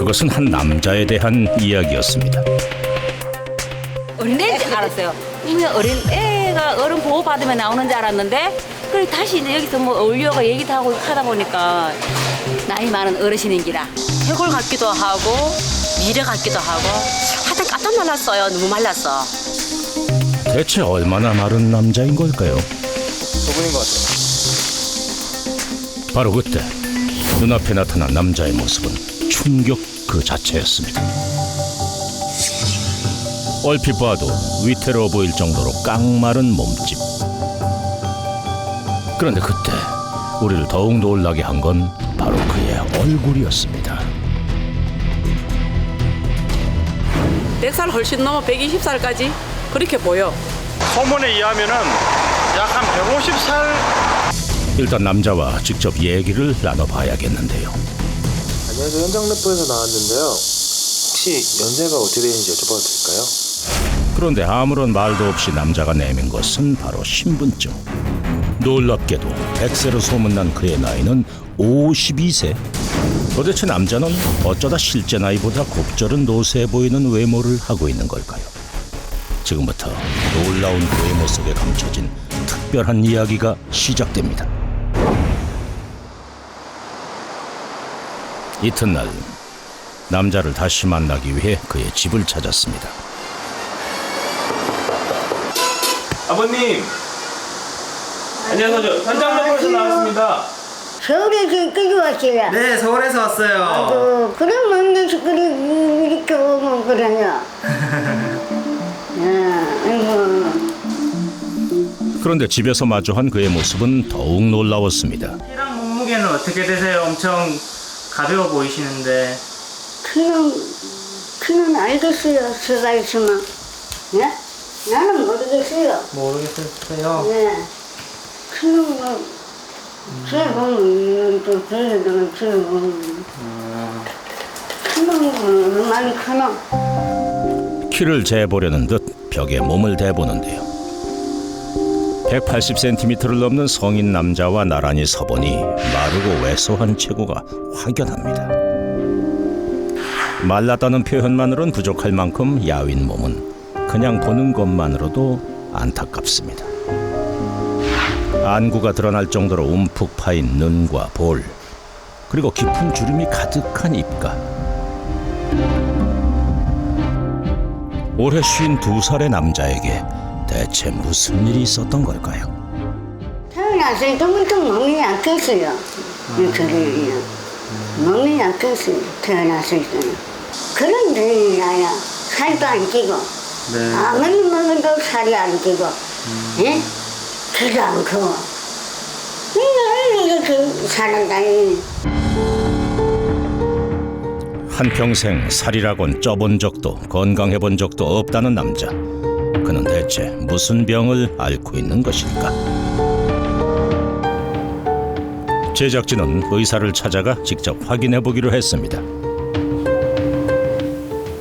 그것은 한 남자에 대한 이야기였습니다. 어린애인 줄 알았어요. 그냥 어린 애가 어른 보호 받으면 나오는 줄 알았는데, 그래 다시 이제 여기서 뭐 어울려가 얘기도 하고 하다 보니까 나이 많은 어르신인기라. 해골 같기도 하고 미래 같기도 하고 하여튼 깜짝 놀랐어요. 너무 말랐어. 대체 얼마나 마른 남자인 걸까요? 저분인 것 같아요. 바로 그때 눈앞에 나타난 남자의 모습은 충격 그 자체였습니다. 얼핏 봐도 위태로워 보일 정도로 깡마른 몸집. 그런데 그때 우리를 더욱 놀라게 한 건 바로 그의 얼굴이었습니다. 100살 훨씬 넘어 120살까지 그렇게 보여. 소문에 의하면은 약 한 150살. 일단 남자와 직접 얘기를 나눠봐야겠는데요. 안녕하세요. 현장 래퍼에서 나왔는데요. 혹시 연세가 어떻게 되는지 여쭤봐도 될까요? 그런데 아무런 말도 없이 남자가 내민 것은 바로 신분증. 놀랍게도 100세로 소문난 그의 나이는 52세. 도대체 남자는 어쩌다 실제 나이보다 곱절은 노쇠해 보이는 외모를 하고 있는 걸까요? 지금부터 놀라운 그의 모습에 감춰진 특별한 이야기가 시작됩니다. 이튿날 남자를 다시 만나기 위해 그의 집을 찾았습니다. 아버님. 안녕하세요. 현장 래퍼에서 나왔습니다. 서울에서 끌고 왔어요. 네, 서울에서 왔어요. 아이고, 그럼 만나서 그래, 이렇게 오면 그러냐. 아이고. 그런데 집에서 마주한 그의 모습은 더욱 놀라웠습니다. 키랑 몸무게는 어떻게 되세요? 엄청 가벼워 보이시는데. 그는 알겠어요. 서가 있으면. 예? 나는 모르겠어요. 모르겠어요. 네. 그는 뭐, 제 보면 또 그래도 제 보면. 그는 뭐 많이 크나? 키를 재보려는 듯 벽에 몸을 대보는데요. 180cm를 넘는 성인 남자와 나란히 서보니 마르고 왜소한 체구가 확연합니다. 말랐다는 표현만으로는 부족할 만큼 야윈 몸은 그냥 보는 것만으로도 안타깝습니다. 안구가 드러날 정도로 움푹 파인 눈과 볼, 그리고 깊은 주름이 가득한 입가. 올해 52살의 남자에게 대체 무슨 일이 있었던 걸까요? 태어났을 때부터 몸이 약했어요. 그래요. 몸이 약했어요. 태어났을 때는. 그런데 나야 살도 안 찌고 아무리 먹어도 살이 안 찌고 예? 키도 안 크고 이렇게 살아다니. 한평생 살이라곤 쪄본 적도 건강해본 적도 없다는 남자. 그는 대체 무슨 병을 앓고 있는 것일까? 제작진은 의사를 찾아가 직접 확인해보기로 했습니다.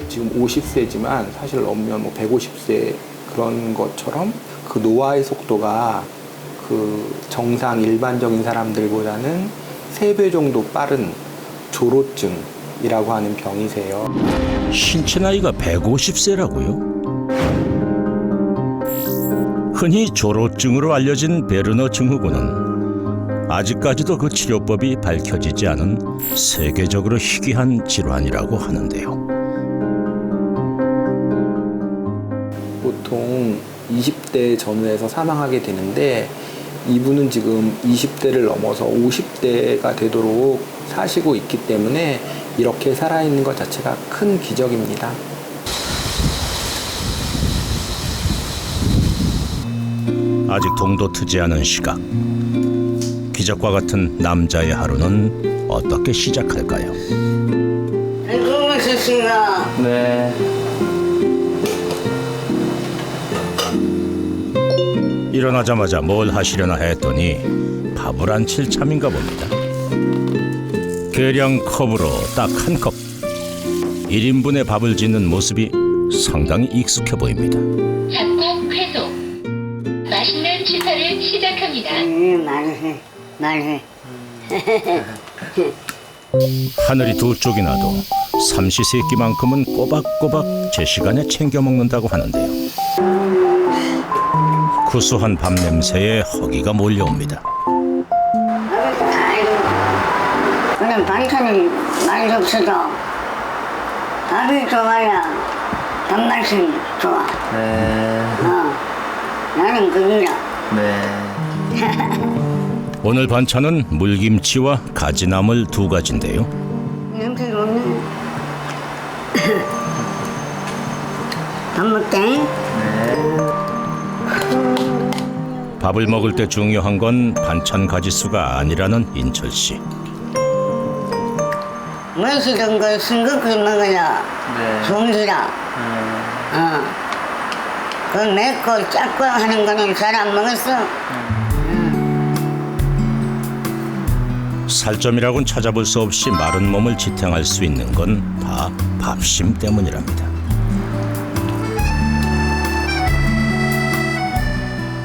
지금 50세지만 사실 넘으면 뭐 150세 그런 것처럼 그 노화의 속도가 그 정상 일반적인 사람들보다는 3배 정도 빠른 조로증이라고 하는 병이세요. 신체 나이가 150세라고요? 흔히 조로증으로 알려진 베르너 증후군은 아직까지도 그 치료법이 밝혀지지 않은 세계적으로 희귀한 질환이라고 하는데요. 보통 20대 전후에서 사망하게 되는데 이분은 지금 20대를 넘어서 50대가 되도록 사시고 있기 때문에 이렇게 살아있는 것 자체가 큰 기적입니다. 아직 동도 트지 않은 시각. 기적과 같은 남자의 하루는 어떻게 시작할까요? 아이고, 맛있어요. 네. 일어나자마자 뭘 하시려나 했더니 밥을 안 칠 참인가 봅니다. 계량 컵으로 딱 한 컵. 1인분의 밥을 짓는 모습이 상당히 익숙해 보입니다. 잡곡 회도 맛있는 식사를 시작합니다. 말해. 하늘이 두 쪽이 나도 삼시세끼만큼은 꼬박꼬박 제 시간에 챙겨 먹는다고 하는데요. 구수한 밥 냄새에 허기가 몰려옵니다. 아이고, 그냥 반찬이 많이 없어도 밥이 좋아야 밥맛이 좋아. 나는 그거야. 오늘 반찬은 물김치와 가지나물 2가지인데요. 냄새 좋네. 밥 먹게. 밥을 먹을 때 중요한 건 반찬 가지수가 아니라는 인철 씨. 맛있는 걸 싱겁게 먹어야 좋은 기라. 그 맵고 짭고 하는 거는 잘 안 먹었어. 살점이라곤 찾아볼 수 없이 마른 몸을 지탱할 수 있는 건 다 밥심 때문이랍니다.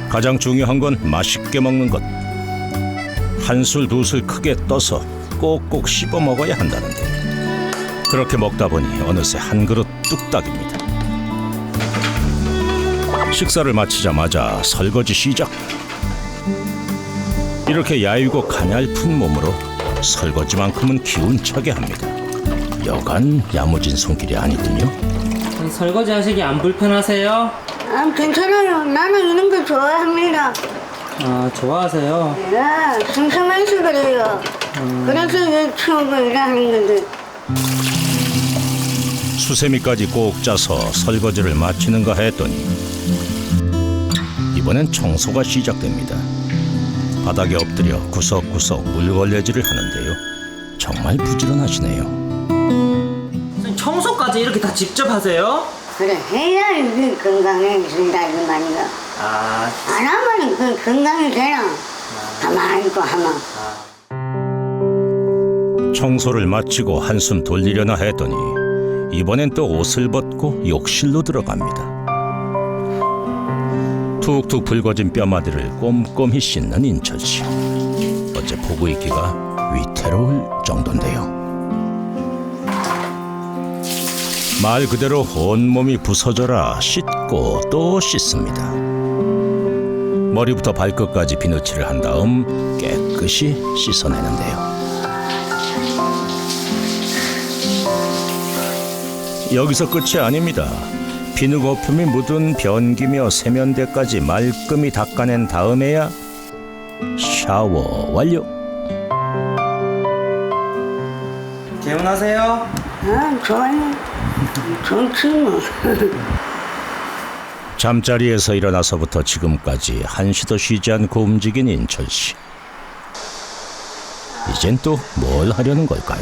가장 중요한 건 맛있게 먹는 것. 한 술 두 술 크게 떠서 꼭꼭 씹어 먹어야 한다는데 그렇게 먹다 보니 어느새 한 그릇 뚝딱입니다. 식사를 마치자마자 설거지 시작. 이렇게 야유고 가냘픈 몸으로 설거지만큼은 기운차게 합니다. 여간 야무진 손길이 아니군요. 설거지 하시기 안 불편하세요? 아, 괜찮아요. 나는 이런 거 좋아합니다. 아, 좋아하세요? 네, 심심해서 그래요. 그래서 왜 추억을 일하는 건데. 수세미까지 꼭 짜서 설거지를 마치는가 했더니 이번엔 청소가 시작됩니다. 바닥에 엎드려 구석구석 물걸레질을 하는데요. 정말 부지런하시네요. 청소까지 이렇게 다 직접 하세요? 그래, 해야 이게 건강해진다, 이 말이야. 안 하면 그 건강이 되나? 가만히 있고 하면. 청소를 마치고 한숨 돌리려나 했더니 이번엔 또 옷을 벗고 욕실로 들어갑니다. 툭툭 붉어진 뼈마디를 꼼꼼히 씻는 인철 씨. 어째 보고 있기가 위태로울 정도인데요. 말 그대로 온몸이 부서져라 씻고 또 씻습니다. 머리부터 발끝까지 비누칠을 한 다음 깨끗이 씻어내는데요. 여기서 끝이 아닙니다. 비누 거품이 묻은 변기며 세면대까지 말끔히 닦아낸 다음에야 샤워 완료. 개운하세요? 아, 좋아요. 좋지 뭐. 잠자리에서 일어나서부터 지금까지 한시도 쉬지 않고 움직인 인철 씨. 이젠 또 뭘 하려는 걸까요?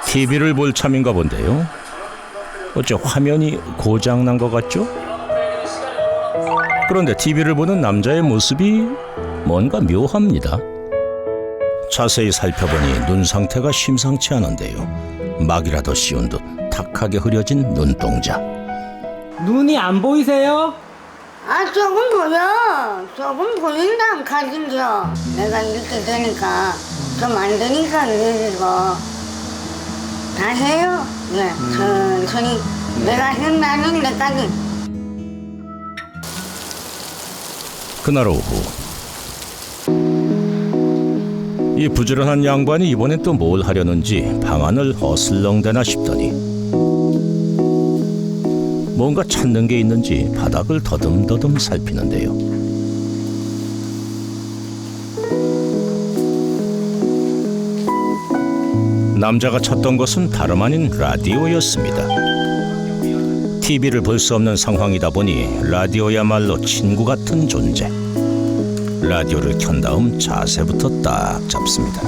TV를 볼 참인가 본데요. 어째 화면이 고장난 것 같죠? 그런데 TV를 보는 남자의 모습이 뭔가 묘합니다. 자세히 살펴보니 눈 상태가 심상치 않은데요. 막이라도 씌운 듯 탁하게 흐려진 눈동자. 눈이 안 보이세요? 아, 조금 보여. 조금 보인다, 가진겨. 내가 이렇게 되니까, 좀 안 되니까 이러고. 다 해요. 네, 천천히. 내가 한다는 데까지. 그날 오후 이 부지런한 양반이 이번엔 또 뭘 하려는지 방안을 어슬렁대나 싶더니 뭔가 찾는 게 있는지 바닥을 더듬더듬 살피는데요. 남자가 찾던 것은 다름 아닌 라디오였습니다. TV를 볼 수 없는 상황이다 보니 라디오야말로 친구 같은 존재. 라디오를 켠 다음 자세부터 딱 잡습니다.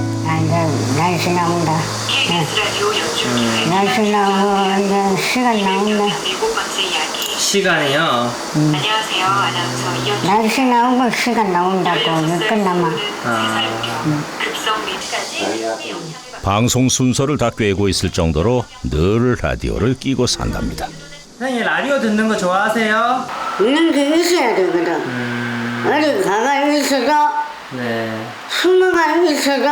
날씨 나온다. 날씨 나오고 이제 시간 나온다. 시간이요? 날씨 나오고 시간 나온다고 몇 끝나면. 방송 순서를 다 꿰고 있을 정도로 늘 라디오를 끼고 산답니다. 선생님 라디오 듣는 거 좋아하세요? 있는 게 있어야 되거든. 어디 가가 있어도 네. 승마가 있어도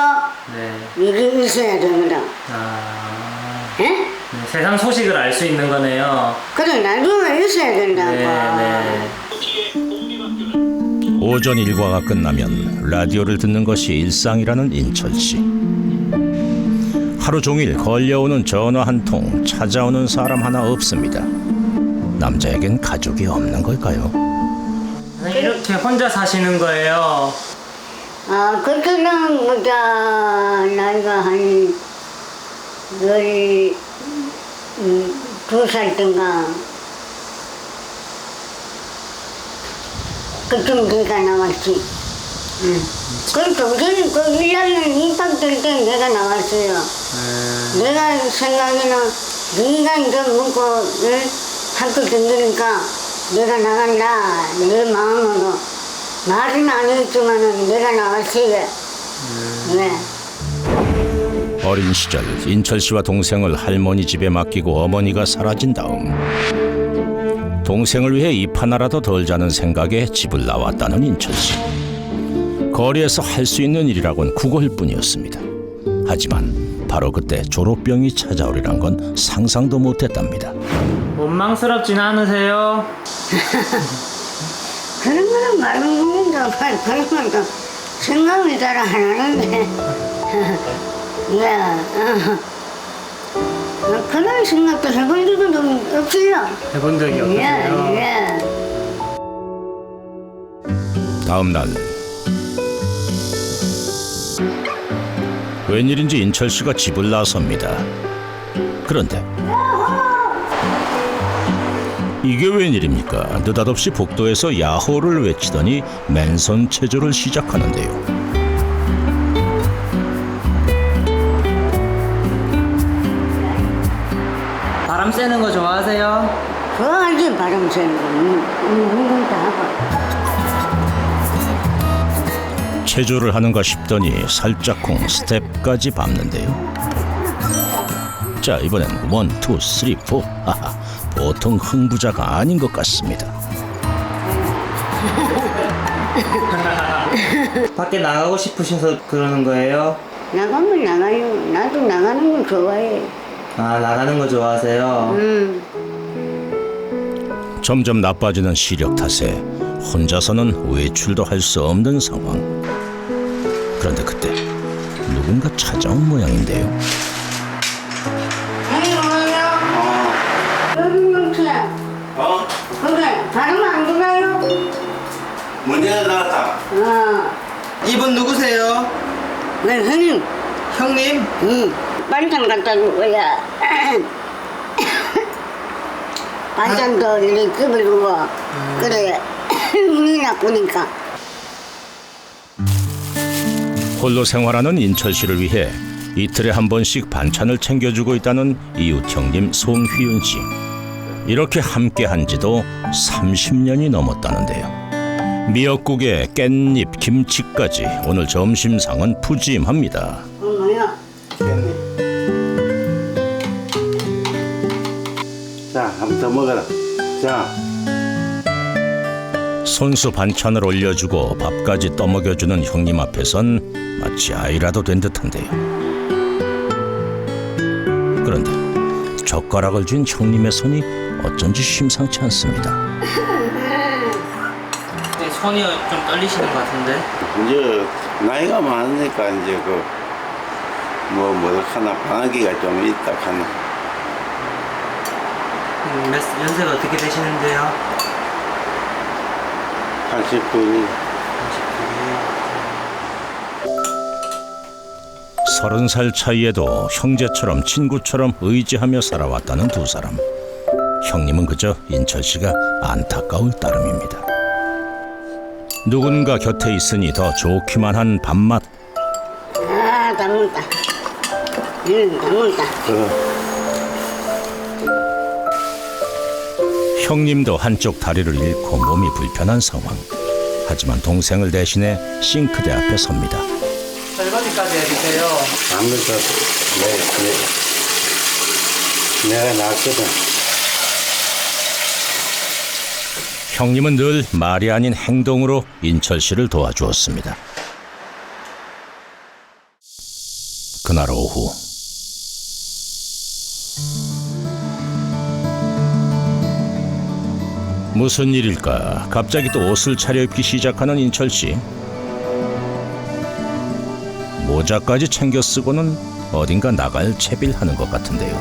네. 이게 있어야 되거든. 아. 예? 네, 세상 소식을 알 수 있는 거네요. 그래, 나중에 있어야 된다고. 네. 오전 일과가 끝나면 라디오를 듣는 것이 일상이라는 인철 씨. 하루 종일 걸려오는 전화 한 통, 찾아오는 사람 하나 없습니다. 남자에겐 가족이 없는 걸까요? 이렇게 혼자 사시는 거예요? 아, 그때는 보자, 나이가 한 12살 땐가. 그쯤 내가 나왔지. 응. 그 동생이 그 1학년 입학될 때 내가 나왔어요. 내가 생각에는 네가 이제 먹고 학교 다니니까 내가 나간다. 내 마음으로. 말은 안 했지만은 내가 나왔어요. 네. 어린 시절 인철 씨와 동생을 할머니 집에 맡기고 어머니가 사라진 다음 동생을 위해 입 하나라도 덜 자는 생각에 집을 나왔다는 인철 씨. 거리에서 할 수 있는 일이라곤 국어일뿐이었습니다. 하지만 바로 그때 졸업병이 찾아오리란 건 상상도 못했답니다. 원망스럽진 않으세요? 그런 거는 말은 그런 것도 생각이 잘 안 하는데. 예. 그런 생각도 해본 적은 없어요. 해본 적이 없으세요? 예. 다음 날 웬일인지 인철 씨가 집을 나섭니다. 그런데 이게 웬일입니까? 느닷없이 복도에서 야호를 외치더니 맨손 체조를 시작하는데요. 바람 쐬는 거 좋아하세요? 좋아하지, 바람 쐬는 거. 운동 다 하고. 체조를 하는가 싶더니 살짝쿵 스텝까지 밟는데요. 자, 이번엔 1, 2, 3, 4. 하하, 보통 흥부자가 아닌 것 같습니다. 밖에 나가고 싶으셔서 그러는 거예요? 나가면 나가요. 나도 나가는 거 좋아해. 아, 나가는 거 좋아하세요? 점점 나빠지는 시력 탓에 혼자서는 외출도 할 수 없는 상황. 그런데 그때 누군가 찾아온 모양인데요. 그래, 바람 안 들어요? 문제가 나왔다. 이분 누구세요? 네, 형님. 형님? 응. 반찬 갖다 줄 거야. 반찬도 이렇게 끓여주고. 그래, 눈이 나쁘니까. 홀로 생활하는 인철 씨를 위해 이틀에 한 번씩 반찬을 챙겨주고 있다는 이웃 형님 송휘윤 씨. 이렇게 함께한 지도 30년이 넘었다는데요. 미역국에 깻잎, 김치까지 오늘 점심상은 푸짐합니다. 뭐야? 자, 한번 더 먹어라. 자. 손수 반찬을 올려주고 밥까지 떠먹여주는 형님 앞에선 마치 아이라도 된 듯한데요. 그런데 젓가락을 쥔 형님의 손이 어쩐지 심상치 않습니다. 손이 좀 떨리시는 것 같은데? 이제 나이가 많으니까 이제 하나 방학기가 좀 있다 하나. 연세가 어떻게 되시는데요? 89이. 30살 차이에도 형제처럼 친구처럼 의지하며 살아왔다는 두 사람. 형님은 그저 인철 씨가 안타까울 따름입니다. 누군가 곁에 있으니 더 좋기만 한 밥맛. 아, 다 먹었다. 다 먹었다. 형님도 한쪽 다리를 잃고 몸이 불편한 상황. 하지만 동생을 대신해 싱크대 앞에 섭니다. 설거지까지 해주세요. 아무래도 내가 낫거든. 형님은 늘 말이 아닌 행동으로 인철 씨를 도와주었습니다. 그날 오후 무슨 일일까? 갑자기 또 옷을 차려입기 시작하는 인철 씨. 모자까지 챙겨 쓰고는 어딘가 나갈 채비하는 것 같은데요.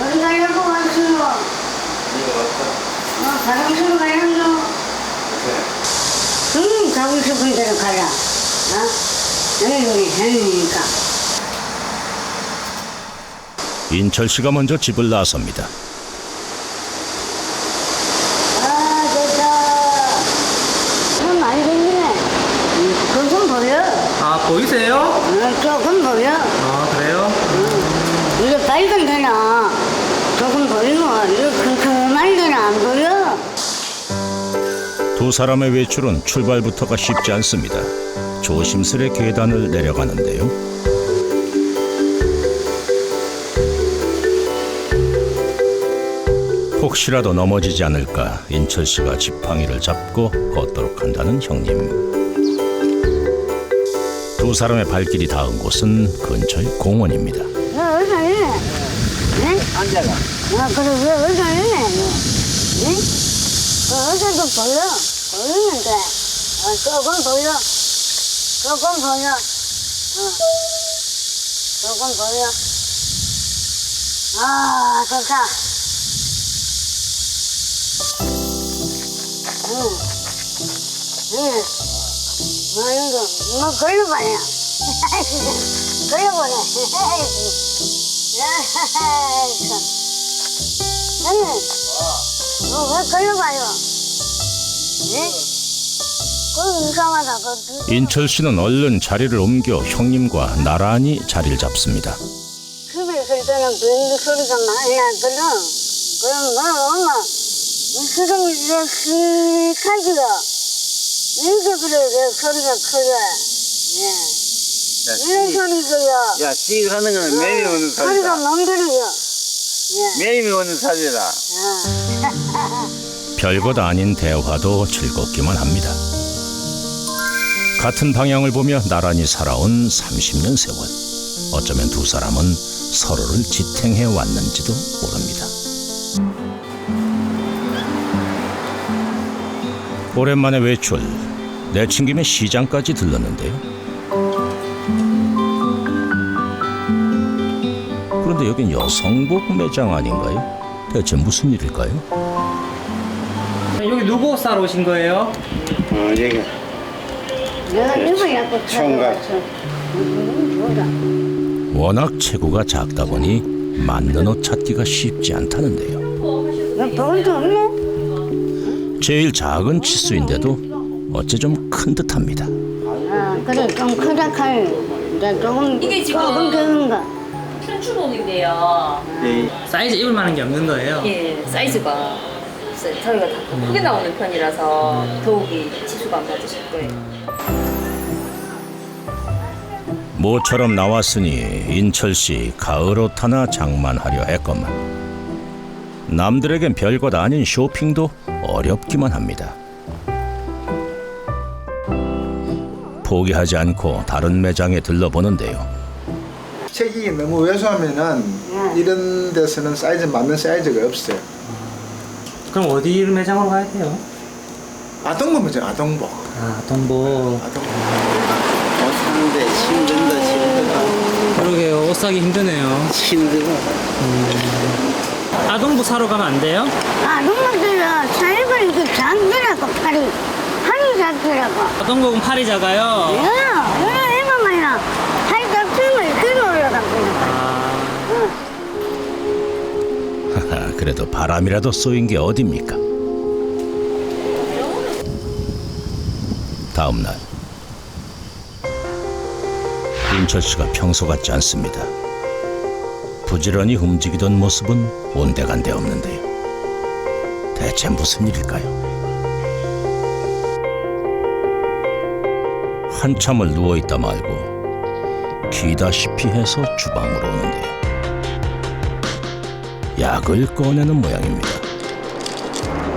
어디 가려고 왔어? 가정수로 가려고? 가고 싶은 대로 가라. 여기 해니까. 인철 씨가 먼저 집을 나섭니다. 좋다. 좀 많이 생기네. 조금 보여. 아, 보이세요? 조금 보여. 아, 그래요? 이거 밝은 데나 조금 보이고, 이거 큼큼한 데는 안 보여. 두 사람의 외출은 출발부터가 쉽지 않습니다. 조심스레 계단을 내려가는데요. 혹시라도 넘어지지 않을까 인철 씨가 지팡이를 잡고 걷도록 한다는 형님. 두 사람의 발길이 닿은 곳은 근처의 공원입니다. 어디서 있네? 네? 앉아가. 그래, 왜 어디서 있네? 네? 어디서도 보여. 보이는데. 조금 보여. 조금 보여. 조금 보여. 좋다. 뭐 걸려봐요. 걸려보네. 왜 걸려봐요? 네? 그거 이상하다. 인철 씨는 얼른 자리를 옮겨 형님과 나란히 자리를 잡습니다. 집에 있을 때는 비행기 소리가 많이 나거든. 그럼 너 엄마 지금 이제 시카지가 이렇게 그래 내 소리가 크게. 이 소리가요. 야, 씩 하는 거는 매일 오는 소리가 소리다. 멍들어요. 매일 오는 소리다. 별것 아닌 대화도 즐겁기만 합니다. 같은 방향을 보며 나란히 살아온 30년 세월. 어쩌면 두 사람은 서로를 지탱해 왔는지도 모릅니다. 오랜만에 외출, 내친김에 시장까지 들렀는데요. 그런데 여긴 여성복 매장 아닌가요? 대체 무슨 일일까요? 여기 누구 옷 사러 오신 거예요? 여기 내가 입으려고 총각. 워낙 체구가 작다 보니 맞는 옷 찾기가 쉽지 않다는데요. 돈도 없네? 제일 작은 치수인데도 어째 좀 큰 듯합니다. 그래 좀 크다 카이. 이제 조금 이게 지금- 조금 되는가? 편추복인데요. 사이즈 입을 만한 게 없는 거예요? 예, 사이즈가 저희가 다 크게 나오는 편이라서 더욱이 치수가 안 맞으실 거예요. 모처럼 나왔으니 인철 씨 가을 옷 하나 장만하려 했건만 남들에겐 별것 아닌 쇼핑도 어렵기만 합니다. 포기하지 않고 다른 매장에 들러보는데요. 책이 너무 왜소하면은 이런 데서는 사이즈 맞는 사이즈가 없어요. 그럼 어디 매장으로 가야 돼요? 아동복 매장, 아동복. 아, 동보. 아동복. 옷 사는데 힘들다. 그러게요. 옷 사기 힘드네요. 힘들어. 아동복 사러 가면 안 돼요? 농민들은 사입을 이렇게 작더라고 팔이 작더라고. 아동복은 팔이 작아요. 이거만이나 팔이 작으면 뒤로 올라가거든. 하하, 그래도 바람이라도 쏘인 게 어딥니까? 다음 날 인철 씨가 평소 같지 않습니다. 부지런히 움직이던 모습은 온데간데 없는데요. 대체 무슨 일일까요? 한참을 누워있다 말고 기다시피 해서 주방으로 오는데요. 약을 꺼내는 모양입니다.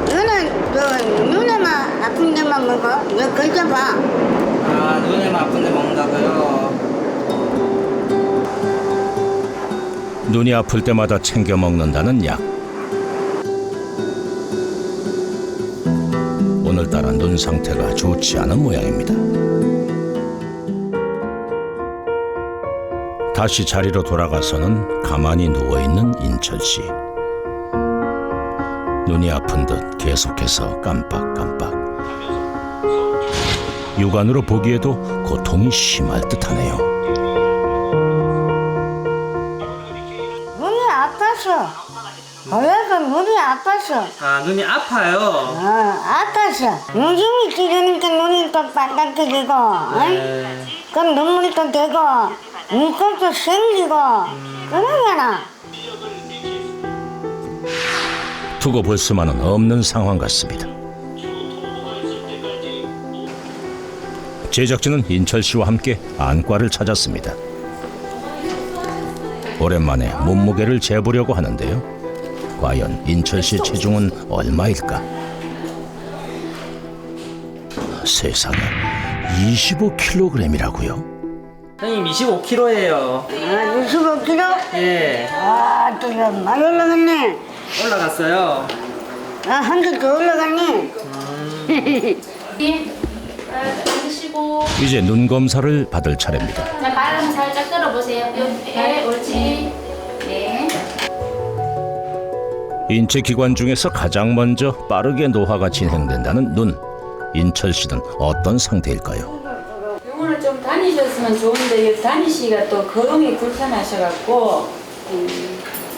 이거는 눈에만 아픈 데만 먹어. 이거 걸쳐봐. 눈이 아플 때마다 챙겨 먹는다는 약. 오늘따라 눈 상태가 좋지 않은 모양입니다. 다시 자리로 돌아가서는 가만히 누워있는 인철 씨. 눈이 아픈 듯 계속해서 깜빡깜빡. 육안으로 보기에도 고통이 심할 듯하네요. 눈이 아파서. 그래서 눈이 아파서. 아, 눈이 아파요. 아파서. 요즘이 찌르니까 눈이 또 빨갛게지고, 그럼 눈물이 또 되고, 눈곱도 생기고, 그러잖아. 두고 볼 수만은 없는 상황 같습니다. 제작진은 인철 씨와 함께 안과를 찾았습니다. 오랜만에 몸무게를 재보려고 하는데요. 과연 인철 씨의 체중은 얼마일까? 세상에 25kg이라고요? 선생님 25kg예요. 25kg? 예. 또 많이 올라갔네. 올라갔어요. 한개 더 올라갔네. 이제 눈 검사를 받을 차례입니다. 자, 발음 살짝 들어보세요. 네, 옳지. 네. 인체 기관 중에서 가장 먼저 빠르게 노화가 진행된다는 눈. 인철 씨는 어떤 상태일까요? 병원을 좀 다니셨으면 좋은데 다니시기가 또 걸음이 불편하셔갖고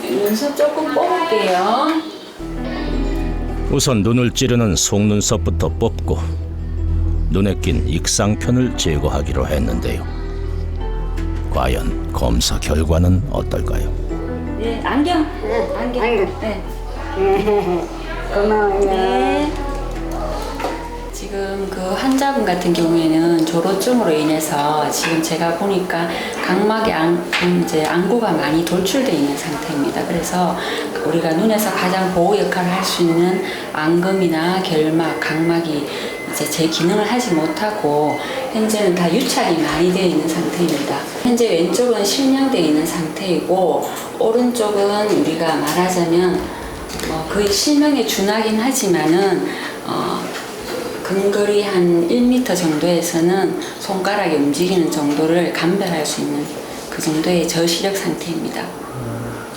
눈썹 조금 뽑을게요. 우선 눈을 찌르는 속눈썹부터 뽑고 눈에 낀 익상편을 제거하기로 했는데요. 과연 검사 결과는 어떨까요? 네, 안경. 안경. 네. 고마워요. 네. 지금 그 환자분 같은 경우에는 조로증으로 인해서 지금 제가 보니까 각막에 이제 안구가 많이 돌출되어 있는 상태입니다. 그래서 우리가 눈에서 가장 보호 역할을 할 수 있는 안검이나 결막, 각막이 이제 제 기능을 하지 못하고 현재는 다 유착이 많이 되어 있는 상태입니다. 현재 왼쪽은 실명되어 있는 상태이고 오른쪽은 우리가 말하자면 거의 실명에 준하긴 하지만은 근거리 한 1m 정도에서는 손가락이 움직이는 정도를 감별할 수 있는 그 정도의 저시력 상태입니다.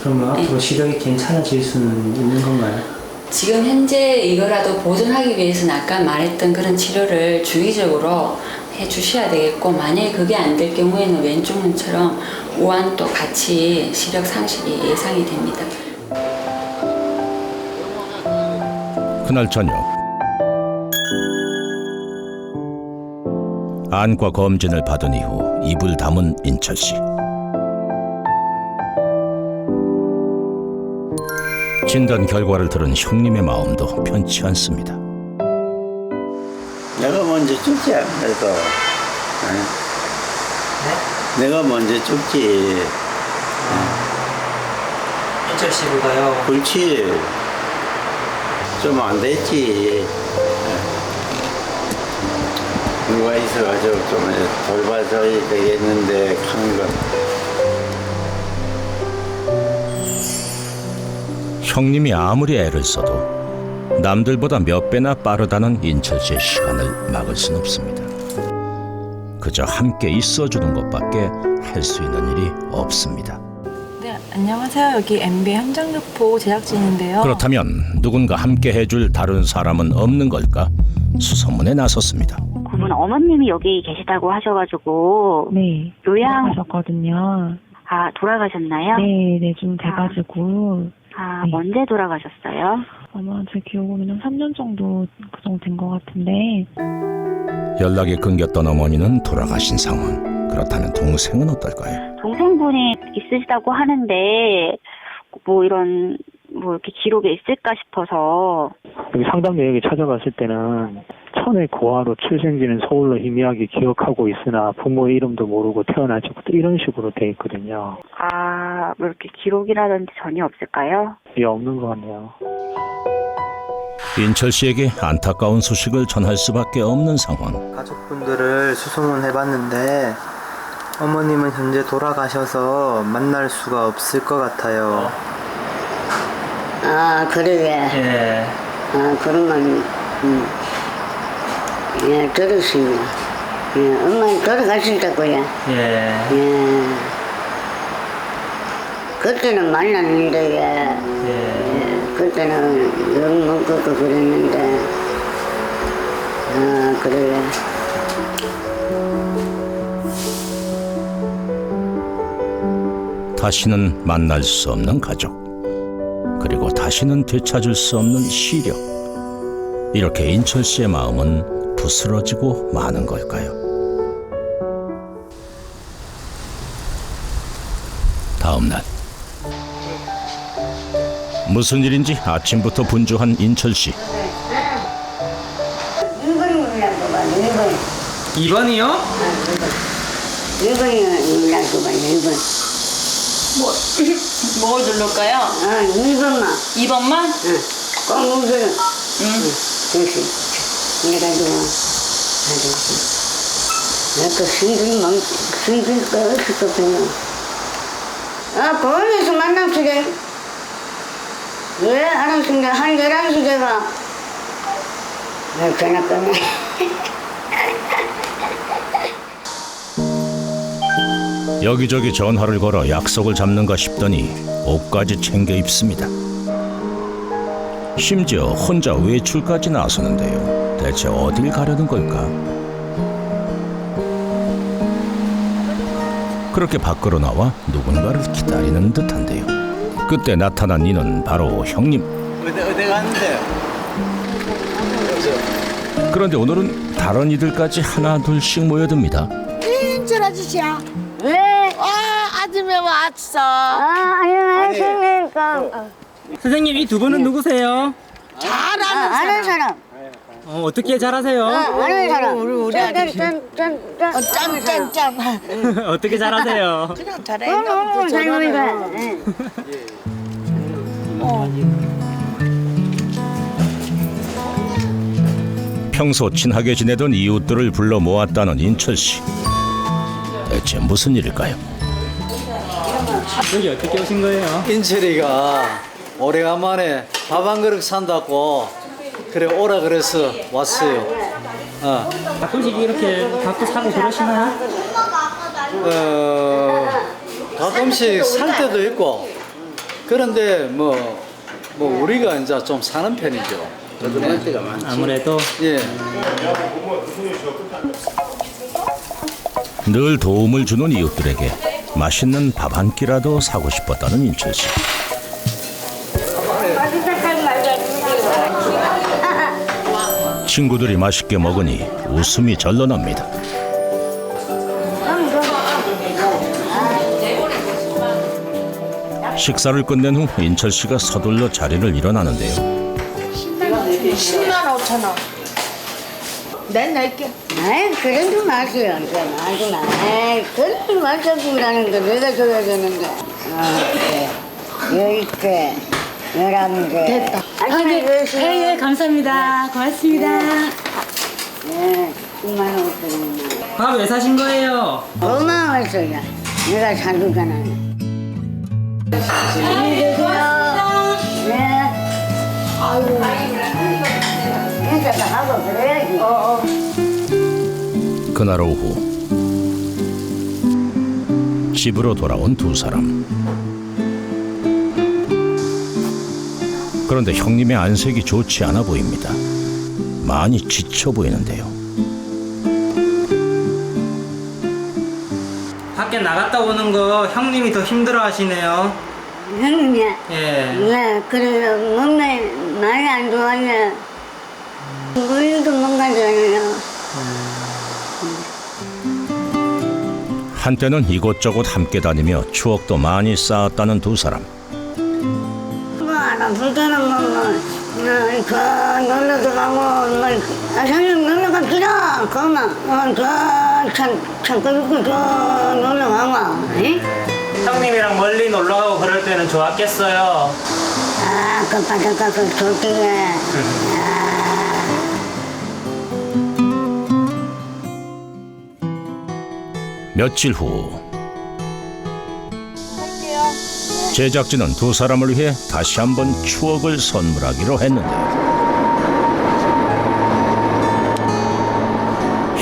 그러면 앞으로 네. 시력이 괜찮아질 수는 있는 건가요? 지금 현재 이거라도 보존하기 위해서는 아까 말했던 그런 치료를 주기적으로 해주셔야 되겠고 만약에 그게 안 될 경우에는 왼쪽 눈처럼 우환도 같이 시력 상실이 예상이 됩니다. 그날 저녁 안과 검진을 받은 이후 입을 다문 인철 씨. 진단 결과를 들은 형님의 마음도 편치 않습니다. 내가 먼저 죽지 그래도. 내가 먼저 죽지. 인철 씨보다요. 그렇지. 좀 안 됐지. 누가 있어가지고 좀 돌봐줘야 되겠는데 하는 건. 형님이 아무리 애를 써도 남들보다 몇 배나 빠르다는 인철 씨의 시간을 막을 순 없습니다. 그저 함께 있어주는 것밖에 할 수 있는 일이 없습니다. 네, 안녕하세요. 여기 MB 현장육포 제작진인데요. 그렇다면 누군가 함께 해줄 다른 사람은 없는 걸까? 수소문에 나섰습니다. 그분 어머님이 여기 계시다고 하셔가지고 네, 요양 돌아가셨거든요. 아 돌아가셨나요? 네, 좀 돼가지고. 네. 언제 돌아가셨어요? 아마 제 기억으로는 3년 정도 그 정도 된 것 같은데. 연락이 끊겼던 어머니는 돌아가신 상황. 그렇다면 동생은 어떨까요? 동생분이 있으시다고 하는데 뭐 이런 뭐 이렇게 기록에 있을까 싶어서. 여기 상담 내역에 찾아봤을 때는 천의 고아로 출생지는 서울로 희미하게 기억하고 있으나 부모의 이름도 모르고 태어나지 못해 이런 식으로 돼 있거든요. 뭐 이렇게 기록이라든지 전혀 없을까요? 예, 없는 것 같네요. 인철 씨에게 안타까운 소식을 전할 수밖에 없는 상황. 가족분들을 수소문해봤는데 어머님은 현재 돌아가셔서 만날 수가 없을 것 같아요. 아, 그러게. 예. 아, 그러면, 예, 들었습니다. 예, 엄마 돌아가셨다고요. 예. 예. 그때는 만났는데, 예. 그때는 영 먹고 그랬는데, 아, 그래. 다시는 만날 수 없는 가족, 그리고 다시는 되찾을 수 없는 시력. 이렇게 인철 씨의 마음은 부스러지고 마는 걸까요? 다음 날, 무슨 일인지 아침부터 분주한 인철 씨. 1번이라고 봐, 1번. 2번이요? 1번이라고 봐, 1번. 뭐 누를까요? 아, 2번만. 2번만? 응. 꼭 누르. 응. 그렇지. 그래가지고, 내가 숨길 거 없을 거군요. 아, 공원에서 만났으래. 왜 알았으니까 한 11시 돼가. 내가 전화 끊네. 여기저기 전화를 걸어 약속을 잡는가 싶더니 옷까지 챙겨 입습니다. 심지어 혼자 외출까지 나서는데요. 대체 어딜 가려는 걸까? 그렇게 밖으로 나와 누군가를 기다리는 듯한데요. 그때 나타난 이는 바로 형님. 어디 갔는데요? 그런데 오늘은 다른 이들까지 하나 둘씩 모여듭니다. 인철 아저씨야. 왜? 와, 아줌마 왔어. 아, 안녕하십니까. 선생님, 이 두 분은 누구세요? 잘 아는 아는 사람. 어떻게 잘하세요? 아는 사람. 우리 아저씨. 짠. 어떻게 잘하세요? 그냥 잘해. 너무 잘 보인다. 평소 친하게 지내던 이웃들을 불러 모았다는 인철 씨. 대체 무슨 일일까요? 여기 어떻게 오신 거예요? 인철이가 오래간만에 밥 한 그릇 산다고 그래 오라 그래서 왔어요. 가끔씩 이렇게 밥도 사고 그러시나요? 가끔씩 살 때도 있고 그런데 뭐 우리가 이제 좀 사는 편이죠. 아무래도 예. 늘 도움을 주는 이웃들에게 맛있는 밥 한 끼라도 사고 싶었다는 인철 씨. 친구들이 맛있게 먹으니 웃음이 절로 납니다. 식사를 끝낸 후 인철 씨가 서둘러 자리를 일어나는데요. 10만 5천 원. 내 낼게. 아이, 그래도 마세요. 하지 마. 아이, 그래도 마셔주라는 거 내가 줘야 되는데. 그래. 10개, 11개. 됐다. 예, 감사합니다. 고맙습니다. 네, 10만 5천 원. 밥 왜 사신 거예요? 고마웠어요. 내가 사주잖아. 안녕히 계세요. 네. 아유. 인사도 하고 그래야지. 그날 오후 집으로 돌아온 두 사람. 그런데 형님의 안색이 좋지 않아 보입니다. 많이 지쳐 보이는데요. 밖에 나갔다 오는 거 형님이 더 힘들어 하시네요. 형님이야. 예. 네, 그래요. 몸에 많이 안 좋아요. 물도 못 가져요. 한때는 이곳저곳 함께 다니며 추억도 많이 쌓았다는 두 사람. 아플 때는 놀러도 가고, 형님 놀러 갑시다. 그만, 참고 있고 놀러 가고. 형님이랑 멀리 놀러 가고 그럴 때는 좋았겠어요. 아, 그 바닷가 그 좋게. 며칠 후 제작진은 두 사람을 위해 다시 한번 추억을 선물하기로 했는데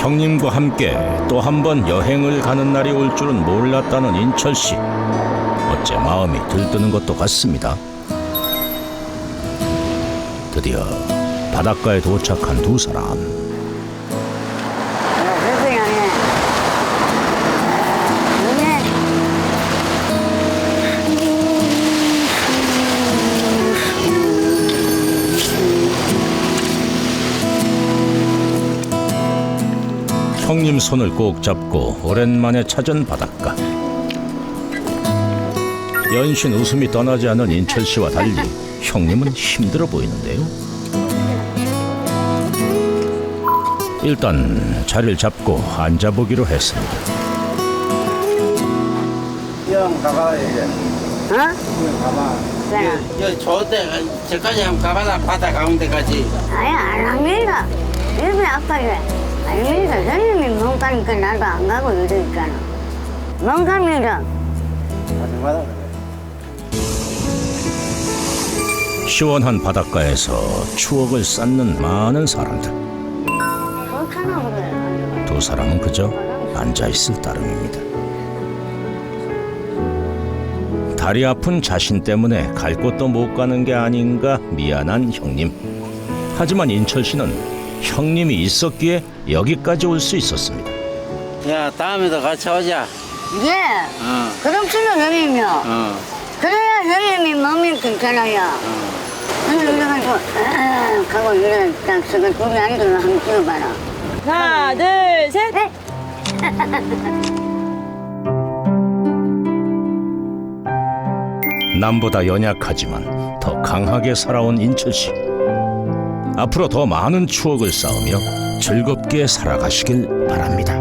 형님과 함께 또 한 번 여행을 가는 날이 올 줄은 몰랐다는 인철 씨. 어째 마음이 들뜨는 것도 같습니다. 드디어 바닷가에 도착한 두 사람. 형님 손을 꼭 잡고 오랜만에 찾은 바닷가. 연신 웃음이 떠나지 않은 인철 씨와 달리 형님은 힘들어 보이는데요. 일단 자리를 잡고 앉아보기로 했습니다. 형 가봐 이제. 어? 형 가봐. 여기 좋대. 저까지 한번 가봐라. 바다 가운데까지. 아니 안 합니다. 이렇게 아파요. 아닙니다. 선생님이 못 가니까 나도 안 가고 이러니까. 못 갑니다. 시원한 바닷가에서 추억을 쌓는 많은 사람들. 두 사람은 그저 앉아있을 따름입니다. 다리 아픈 자신 때문에 갈 곳도 못 가는 게 아닌가 미안한 형님. 하지만 인철 씨는 형님이 있었기에 여기까지 올 수 있었습니다. 야 다음에도 같이 오자. 예. 그럼 쓰는 형님이요. 그래야 형님이 몸이 괜찮아요. 이래가지고 가고 이래 딱 서가 둘이 앉아서 한번 찍어봐라. 하나, 둘, 셋. 네. 남보다 연약하지만 더 강하게 살아온 인철 씨. 앞으로 더 많은 추억을 쌓으며 즐겁게 살아가시길 바랍니다.